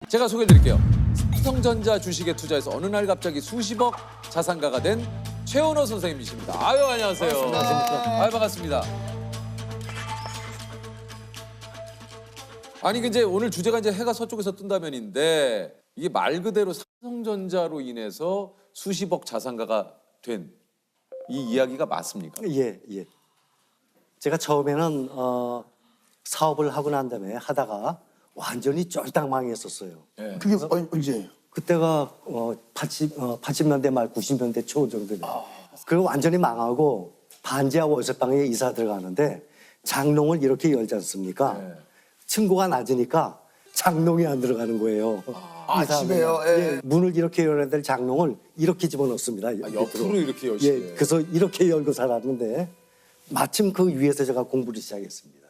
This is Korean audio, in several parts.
제가 소개해드릴게요. 삼성전자 주식에 투자해서 어느 날 갑자기 수십억 자산가가 된 최은호 선생님이십니다. 아유, 안녕하세요. 반갑습니다. 아유, 반갑습니다. 아니, 이제 오늘 주제가 이제 해가 서쪽에서 뜬다면인데 이게 말 그대로 삼성전자로 인해서 수십억 자산가가 된 이 이야기가 맞습니까? 예, 예. 제가 처음에는 사업을 하고 난 다음에 하다가 완전히 쫄딱 망했었어요. 예. 그게 언제예요? 그때가 80년대 말 90년대 초 정도예요. 그리고 완전히 망하고 반지하 월세방에 이사 들어가는데 장롱을 이렇게 열지 않습니까? 예. 층고가 낮으니까 장롱이 안 들어가는 거예요. 집에요? 예. 문을 이렇게 열어야 될 장롱을 이렇게 집어넣습니다. 옆으로 이렇게 여시네. 예, 그래서 이렇게 열고 살았는데 마침 그 위에서 제가 공부를 시작했습니다.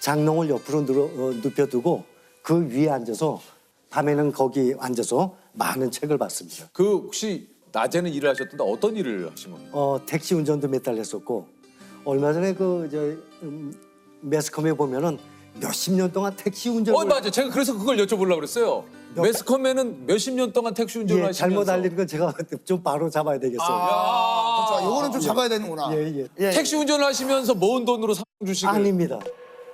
장롱을 옆으로 눕혀두고 그 위에 앉아서 밤에는 거기 앉아서 많은 책을 봤습니다. 그 혹시 낮에는 일을 하셨던데 어떤 일을 하신 겁니까? 택시 운전도 몇 달 했었고 얼마 전에 매스컴에 보면은 몇십 년 동안 택시 운전을 맞아. 제가 그래서 그걸 여쭤보려고 그랬어요. 매스컴에는 몇십 년 동안 택시 운전을 예, 하시면서 잘못 알리는 건 제가 좀 바로 잡아야 되겠어요. 그렇죠. 요거는 좀 잡아야 되는구나. 예. 택시 운전을 하시면서 모은 돈으로 삼성 주식을 아닙니다.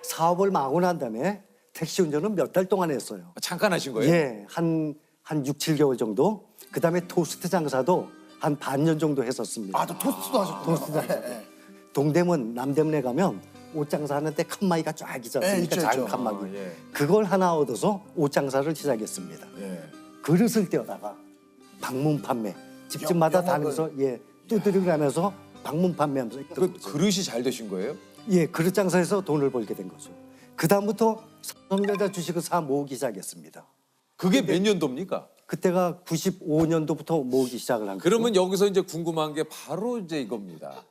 사업을 마고 난 다음에 택시 운전은 몇 달 동안 했어요. 잠깐 하신 거예요? 예, 한 6, 7개월 정도. 그다음에 토스트 장사도 한 반년 정도 했었습니다. 또 토스트도 하셨구나. 토스트 장사. 동대문, 남대문에 가면 옷 장사하는데 칸막이가 쫙 있지 않습니까? 있죠, 작은 있죠. 칸막이. 예. 그걸 하나 얻어서 옷 장사를 시작했습니다. 예. 그릇을 떼어다가 방문 판매. 집집마다 다니면서 두드리고 가면서 방문 판매하면서 그 그릇이 잘 되신 거예요? 그릇 장사에서 돈을 벌게 된 거죠. 그다음부터 삼성전자 주식을 사 모으기 시작했습니다. 그게 몇 년도입니까? 그때가 95년도부터 모으기 시작을 한 거죠. 그러면 여기서 이제 궁금한 게 바로 이제 이겁니다.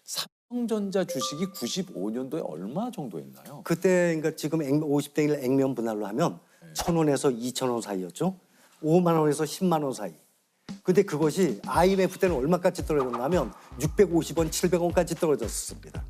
삼성전자 주식이 95년도에 얼마 정도였나요? 그때 그러니까 지금 50대 1 액면 분할로 하면 1,000원에서 2,000원 사이였죠. 5만 원에서 10만 원 사이. 근데 그것이 IMF 때는 얼마까지 떨어졌냐면 650원, 700원까지 떨어졌습니다.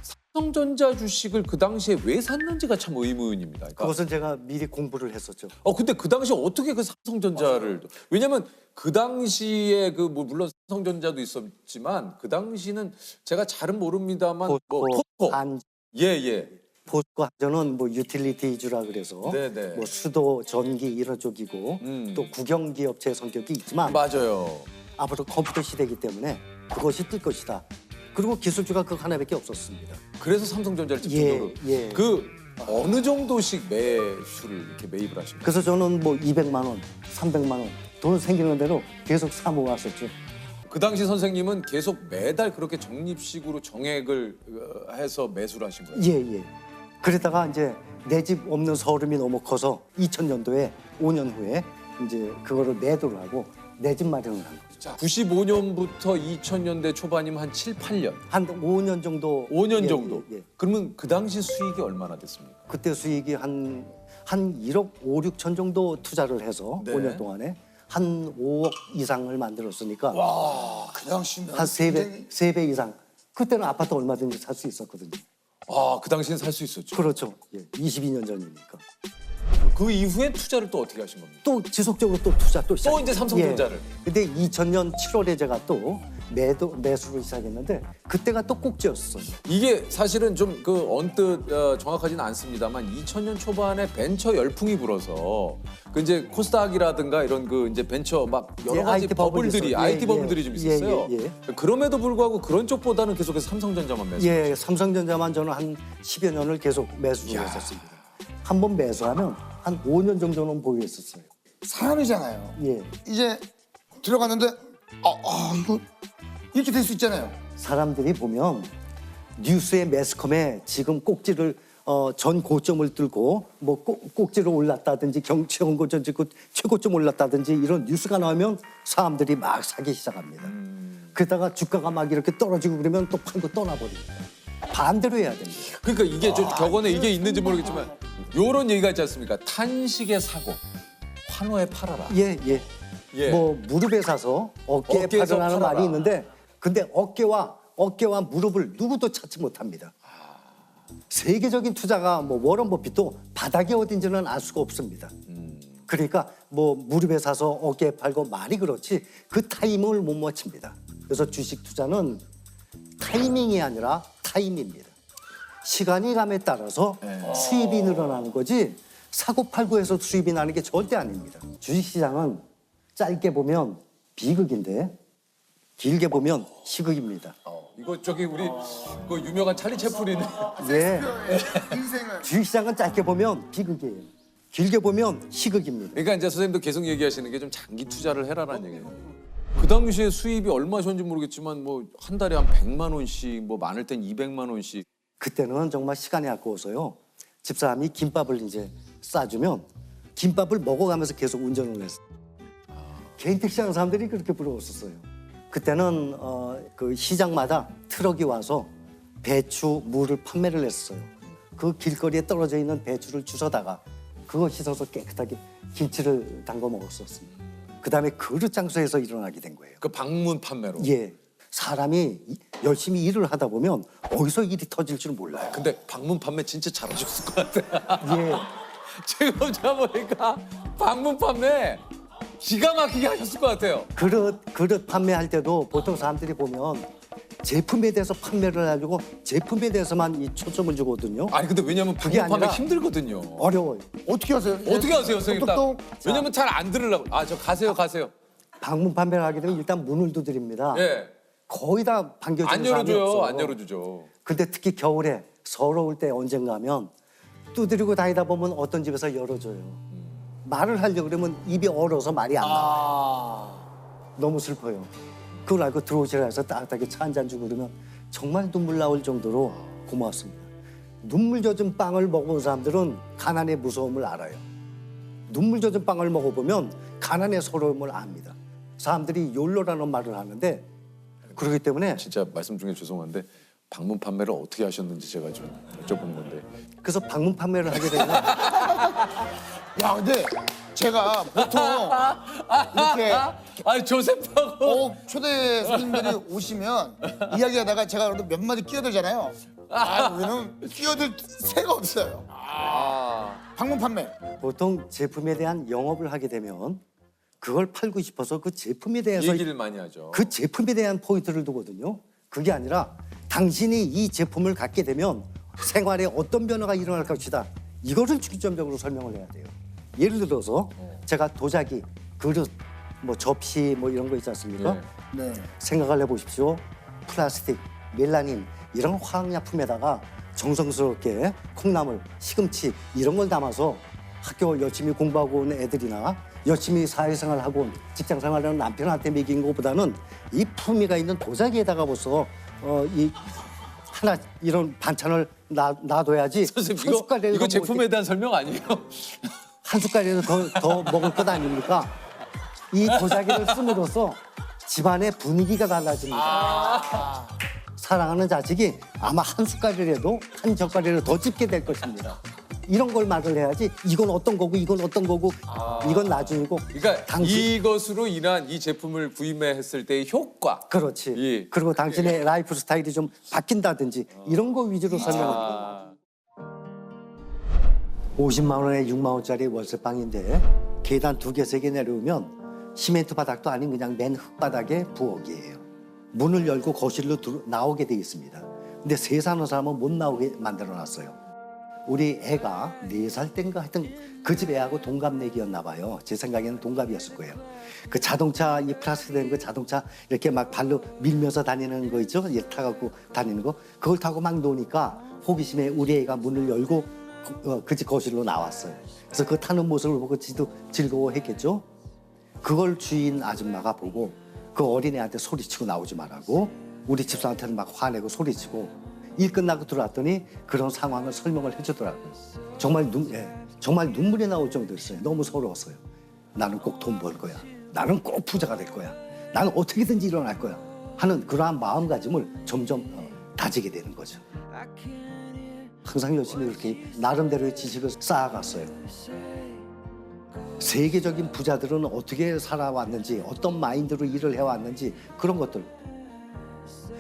삼성전자 주식을 그 당시에 왜 샀는지가 참 의문입니다. 그러니까 그것은 제가 미리 공부를 했었죠. 근데 그 당시에 어떻게 그 삼성전자를 왜냐면 그 당시에 물론 삼성전자도 있었지만 그 당시는 제가 잘은 모릅니다만 포스코 한 예. 포스코 한전은 유틸리티 위주라 그래서 네네. 수도, 전기 이런 쪽이고 또 국영기 업체 성격이 있지만 맞아요. 앞으로 컴퓨터 시대이기 때문에 그것이 뜰 것이다. 그리고 기술주가 그 하나밖에 없었습니다. 그래서 삼성전자를 집중적으로 예. 어느 정도씩 매수를 이렇게 매입을 하신 거예요? 그래서 저는 200만 원, 300만 원 돈 생기는 대로 계속 사 모았었죠. 그 당시 선생님은 계속 매달 그렇게 적립식으로 정액을 해서 매수를 하신 거예요? 예. 그러다가 이제 내 집 없는 서름이 너무 커서 2000년도에 5년 후에 이제 그거를 매도를 하고 내 집 마련을 한 거죠. 자, 95년부터 2000년대 초반이면 한 7, 8년. 한 5년 정도. 5년 정도. 예. 그러면 그 당시 수익이 얼마나 됐습니까? 그때 수익이 한 1억 5, 6천 정도 투자를 해서 네. 5년 동안에 한 5억 이상을 만들었으니까 그 당시면 한 3배 이상. 그때는 아파트 얼마든지 살 수 있었거든요. 그 당시엔 살 수 있었죠. 그렇죠. 22년 전이니까. 그 이후에 투자를 또 어떻게 하신 겁니까? 또 지속적으로 또 투자 또 시작. 이제 삼성전자를. 근데 2000년 7월에 제가 또 매수를 시작했는데 그때가 또 꼭지였어요. 이게 사실은 좀 언뜻 정확하지는 않습니다만 2000년 초반에 벤처 열풍이 불어서 이제 코스닥이라든가 이런 이제 벤처 막 여러 가지 IT 버블이 버블들이 있어요. IT 버블들이 좀 있었어요. 예. 그럼에도 불구하고 그런 쪽보다는 계속해서 삼성전자만 매수. 예, 삼성전자만 저는 한 10여 년을 계속 매수를 했었습니다. 한 번 매수하면 한 5년 정도는 보유했었어요. 사람이잖아요. 예. 이제 들어갔는데 이거 이렇게 될 수 있잖아요. 사람들이 보면 뉴스의 매스컴에 지금 꼭지를 전 고점을 뚫고 꼭지로 올랐다든지 경고점 찍고 최고점 올랐다든지 이런 뉴스가 나오면 사람들이 막 사기 시작합니다. 그러다가 주가가 막 이렇게 떨어지고 그러면 또 팔고 떠나버립니다. 반대로 해야 됩니다. 그러니까 이게 좀 격언에 이게 있는지 모르겠지만 요런 얘기가 있지 않습니까? 탄식에 사고 환호에 팔아라. 예. 예. 무릎에 사서 어깨에 어깨에서 파전하는 팔아라. 말이 있는데 근데 어깨와 무릎을 누구도 찾지 못합니다. 세계적인 투자가 워런 버핏도 바닥이 어딘지는 알 수가 없습니다. 그러니까 뭐 무릎에 사서 어깨에 팔고 말이 그렇지 그 타이밍을 못 맞춥니다. 그래서 주식 투자는 타이밍이 아니라 타임입니다. 시간이 감에 따라서 수입이 늘어나는 거지 사고팔고해서 수입이 나는 게 절대 아닙니다. 주식시장은 짧게 보면 비극인데 길게 보면 희극입니다. 이거 저기 우리 그 유명한 찰리 채플린 예. 인생을 주식시장은 짧게 보면 비극이에요. 길게 보면 희극입니다. 그러니까 이제 선생님도 계속 얘기하시는 게 좀 장기 투자를 해라라는 얘기예요. 그 당시에 수입이 얼마셨는지 모르겠지만 뭐 한 달에 한 100만 원씩 뭐 많을 땐 200만 원씩. 그때는 정말 시간이 아까워서요. 집사람이 김밥을 이제 싸주면 김밥을 먹어가면서 계속 운전을 했어요. 개인 택시하는 사람들이 그렇게 부러웠었어요. 그때는 그 시장마다 트럭이 와서 배추, 무를 판매를 했어요. 그 길거리에 떨어져 있는 배추를 주워다가 그거 씻어서 깨끗하게 김치를 담궈 먹었었습니다. 그다음에 그릇 장소에서 일어나게 된 거예요. 그 방문 판매로. 예, 사람이 열심히 일을 하다 보면 어디서 일이 터질 줄 몰라요. 근데 방문 판매 진짜 잘하셨을 것 같아. 예, 지금 제가 보니까 방문 판매 기가 막히게 하셨을 것 같아요. 그릇 판매할 때도 보통 사람들이 보면 제품에 대해서 판매를 하려고 제품에 대해서만 이 초점을 주거든요. 아니 근데 왜냐면 그게 방문 판매 아니라 힘들거든요. 어려워요. 어떻게 하세요? 어떻게 하세요, 선생님? 똑똑똑. 왜냐면 잘 안 들으려고. 아, 저 가세요. 방문 판매를 하게 되면 일단 문을 두드립니다. 예. 거의 다 반겨주는 안 사람이 열어줘요. 없어요. 안 열어주죠. 근데 특히 겨울에 서러울 때 언젠가 하면 두드리고 다니다 보면 어떤 집에서 열어줘요. 말을 하려고 그러면 입이 얼어서 말이 안 나와요. 너무 슬퍼요. 그걸 알고 들어오시라 해서 따뜻하게 차 한 잔 주고 그러면 정말 눈물 나올 정도로 고마웠습니다. 눈물 젖은 빵을 먹어본 사람들은 가난의 무서움을 알아요. 눈물 젖은 빵을 먹어보면 가난의 서러움을 압니다. 사람들이 욜로라는 말을 하는데 그렇기 때문에 진짜 말씀 중에 죄송한데 방문 판매를 어떻게 하셨는지 제가 좀 여쭤본 건데. 그래서 방문 판매를 하게 되면 야, 근데 제가 보통 이렇게 아니 조셉하고 초대 손님들이 오시면 이야기하다가 제가 그래도 몇 마디 끼어들잖아요. 우리는 끼어들 새가 없어요. 방문 판매. 보통 제품에 대한 영업을 하게 되면 그걸 팔고 싶어서 그 제품에 대해서 얘기를 많이 하죠. 그 제품에 대한 포인트를 두거든요. 그게 아니라 당신이 이 제품을 갖게 되면 생활에 어떤 변화가 일어날 것이다. 이거를 중점적으로 설명을 해야 돼요. 예를 들어서 제가 도자기, 그릇, 뭐 접시 뭐 이런 거 있지 않습니까? 예. 네. 생각을 해보십시오. 플라스틱, 멜라닌 이런 화학약품에다가 정성스럽게 콩나물, 시금치 이런 걸 담아서 학교 열심히 공부하고 온 애들이나 열심히 사회생활하고 온 직장생활하는 남편한테 먹인 것보다는 이 품위가 있는 도자기에다가 벌써 이 하나 이런 반찬을 놔둬야지 선생님 한 숟갈이라도 이거 먹을 제품에 대한 설명 아니에요? 한 숟갈이라도 더 먹을 것 아닙니까? 이 도자기를 씀으로써 집안의 분위기가 달라집니다. 사랑하는 자식이 아마 한 숟갈이라도 한 젓갈이라도 더 집게 될 것입니다. 이런 걸 말을 해야지 이건 어떤 거고 이건 어떤 거고 이건 나중이고 그러니까 당신 이것으로 인한 이 제품을 구입했을 때의 효과. 그렇지. 예. 그리고 당신의 라이프 스타일이 좀 바뀐다든지 이런 거 위주로 설명을 아, 50만 원에 6만 원짜리 월세방인데 계단 2개, 3개 내려오면 시멘트 바닥도 아닌 그냥 맨 흙바닥에 부엌이에요. 문을 열고 거실로 나오게 돼 있습니다. 근데 세 사는 사람은 못 나오게 만들어놨어요. 우리 애가 4살 땐가 하여튼 그 집 애하고 동갑내기였나 봐요. 제 생각에는 동갑이었을 거예요. 그 자동차, 이 플라스틱 된 그 자동차 이렇게 막 발로 밀면서 다니는 거 있죠? 얘 타갖고 다니는 거. 그걸 타고 막 노니까 호기심에 우리 애가 문을 열고 그 집 거실로 나왔어요. 그래서 그 타는 모습을 보고 지도 즐거워했겠죠? 그걸 주인 아줌마가 보고 그 어린애한테 소리치고 나오지 말라고 우리 집사한테는 막 화내고 소리치고 일 끝나고 들어왔더니 그런 상황을 설명을 해주더라고요. 정말 정말 눈물이 나올 정도였어요. 너무 서러웠어요. 나는 꼭 돈 벌 거야. 나는 꼭 부자가 될 거야. 나는 어떻게든지 일어날 거야. 하는 그러한 마음가짐을 점점 다지게 되는 거죠. 항상 열심히 그렇게 나름대로의 지식을 쌓아갔어요. 세계적인 부자들은 어떻게 살아왔는지, 어떤 마인드로 일을 해왔는지 그런 것들.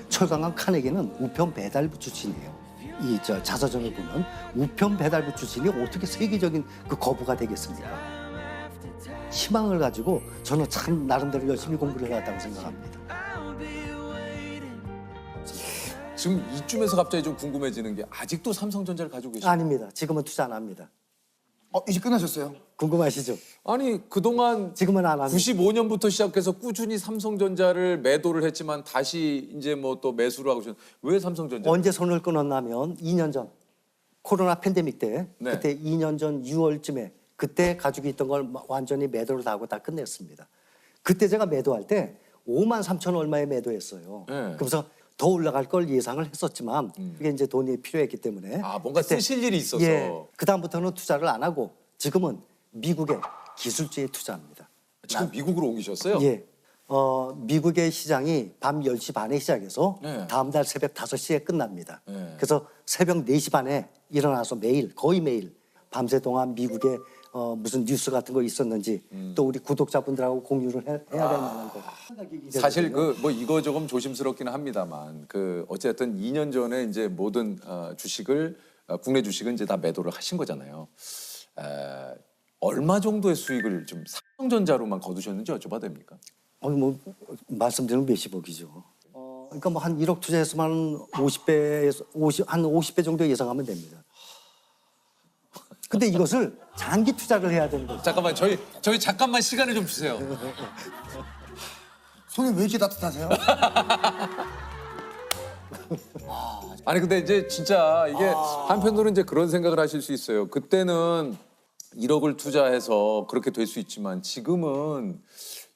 철강한 카네기는 우편 배달부 출신이에요. 이 자서전을 보면 우편 배달부 출신이 어떻게 세계적인 그 거부가 되겠습니까? 희망을 가지고 저는 참 나름대로 열심히 공부를 해왔다고 생각합니다. 지금 이쯤에서 갑자기 좀 궁금해지는 게 아직도 삼성전자를 가지고 계시죠? 아닙니다. 지금은 투자 안 합니다. 이제 끝나셨어요? 궁금하시죠? 아니 그동안 지금은 안 합니다. 95년부터 시작해서 꾸준히 삼성전자를 매도를 했지만 다시 이제 뭐 또 매수를 하고 있어요. 왜 삼성전자? 언제 손을 끊었냐면 2년 전 코로나 팬데믹 때 네. 그때 2년 전 6월쯤에 그때 가지고 있던 걸 완전히 매도를 다 하고 다 끝냈습니다. 그때 제가 매도할 때 5만 3천 얼마에 매도했어요. 네. 그래서 더 올라갈 걸 예상을 했었지만 그게 이제 돈이 필요했기 때문에 아 뭔가 쓰실 일이 있어서. 예, 그다음부터는 투자를 안 하고 지금은 미국의 기술주에 투자합니다. 지금 미국으로 옮기셨어요? 예. 미국의 시장이 밤 10시 반에 시작해서 네. 다음 달 새벽 5시에 끝납니다. 네. 그래서 새벽 4시 반에 일어나서 매일 거의 매일 밤새 동안 미국에 무슨 뉴스 같은 거 있었는지 또 우리 구독자분들하고 공유를 해야 될 만한 거. 사실 그 뭐 이거 조금 조심스럽기는 합니다만 그 어쨌든 2년 전에 이제 모든 주식을 국내 주식은 이제 다 매도를 하신 거잖아요. 얼마 정도의 수익을 좀 삼성전자로만 거두셨는지 여쭤봐도 됩니까? 뭐 말씀드리면 몇십억이죠. 그러니까 뭐 한 1억 투자했으면 50배에서 한 50배 정도 예상하면 됩니다. 근데 이것을 장기 투자를 해야 되는 거죠. 잠깐만 저희 잠깐만 시간을 좀 주세요. 손이 왜 이렇게 따뜻하세요? 아니 근데 이제 진짜 이게 한편으로는 이제 그런 생각을 하실 수 있어요. 그때는 1억을 투자해서 그렇게 될 수 있지만 지금은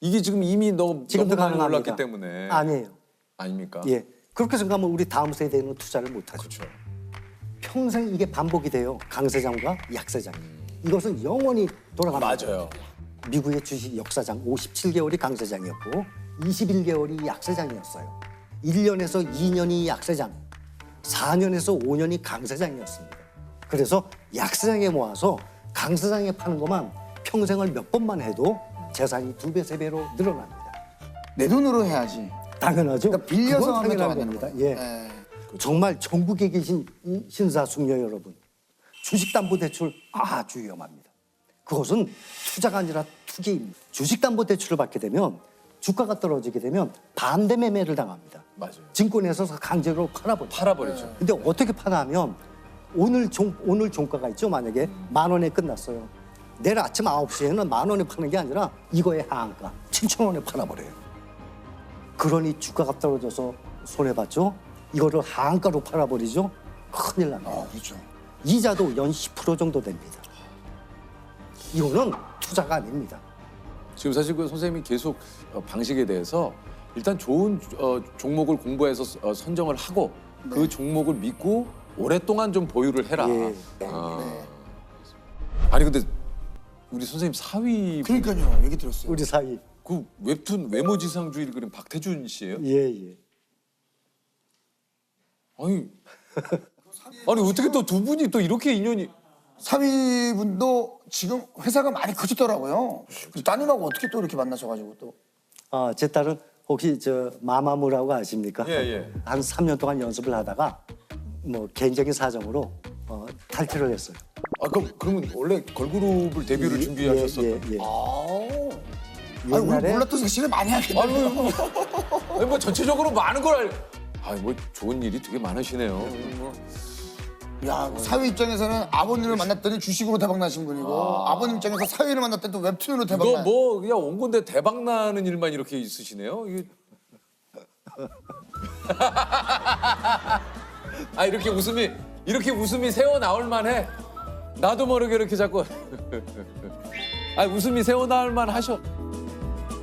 이게 지금 이미 너무 지금도 많이 가능합니다. 올랐기 때문에 아니에요. 아닙니까? 예. 그렇게 생각하면 우리 다음 세대는 투자를 못 하죠. 그렇죠. 평생 이게 반복이 돼요. 강세장과 약세장. 이것은 영원히 돌아갑니다. 맞아요. 미국의 주식 역사장 57개월이 강세장이었고 21개월이 약세장이었어요. 1년에서 2년이 약세장, 4년에서 5년이 강세장이었습니다. 그래서 약세장에 모아서 강세장에 파는 것만 평생을 몇 번만 해도 재산이 2배, 3배로 늘어납니다. 내 돈으로 해야지. 당연하죠. 그러니까 빌려서 그건 하면 당연한 더 안 겁니다. 되는 예. 거예요. 정말 전국에 계신 이 신사숙녀 여러분, 주식담보대출 아주 위험합니다. 그것은 투자가 아니라 투기입니다. 주식담보대출을 받게 되면 주가가 떨어지게 되면 반대 매매를 당합니다. 맞아요. 증권에서 강제로 팔아버려요. 팔아버리죠. 근데 어떻게 파냐면 오늘 종가가 있죠. 만약에 10,000원에 끝났어요. 내일 아침 9시에는 10,000원에 파는 게 아니라 이거의 하한가 7,000원에 팔아버려요. 그러니 주가가 떨어져서 손해봤죠. 이거를 하한가로 팔아버리죠. 큰일 납니다. 그렇죠. 이자도 연 10% 정도 됩니다. 이거는 투자가 아닙니다. 지금 사실 그 선생님이 계속 방식에 대해서 일단 좋은 종목을 공부해서 선정을 하고 그 종목을 믿고 오랫동안 좀 보유를 해라. 예. 아니 근데 우리 선생님 사위 그러니까요. 얘기 들었어요. 우리 사이. 그 웹툰 외모지상주의를 그린 박태준 씨예요? 예. 아니 어떻게 또 두 분이 또 이렇게 인연이 사위분도 지금 회사가 많이 커지더라고요. 그래서 따님하고 어떻게 또 이렇게 만나셔가지고 또. 제 딸은 혹시 저 마마무라고 아십니까? 예. 한 3년 동안 연습을 하다가 뭐 개인적인 사정으로 탈퇴를 했어요. 그러면 원래 걸그룹을 데뷔를 준비하셨었던 예. 아니 우리 옛날에 몰랐던 사실을 많이 하겠네요. 아니 뭐 전체적으로 많은 걸 뭐 좋은 일이 되게 많으시네요. 야, 사위 입장에서는 아버님을 만났더니 주식으로 대박 나신 분이고 아버님 입장에서 사위를 만났더니 또 웹툰으로 대박 이거 나. 뭐 그냥 온 건데 대박 나는 일만 이렇게 있으시네요. 이게 이렇게 웃음이 새어 나올 만해. 나도 모르게 이렇게 자꾸 웃음이 새어 나올 만 하셔.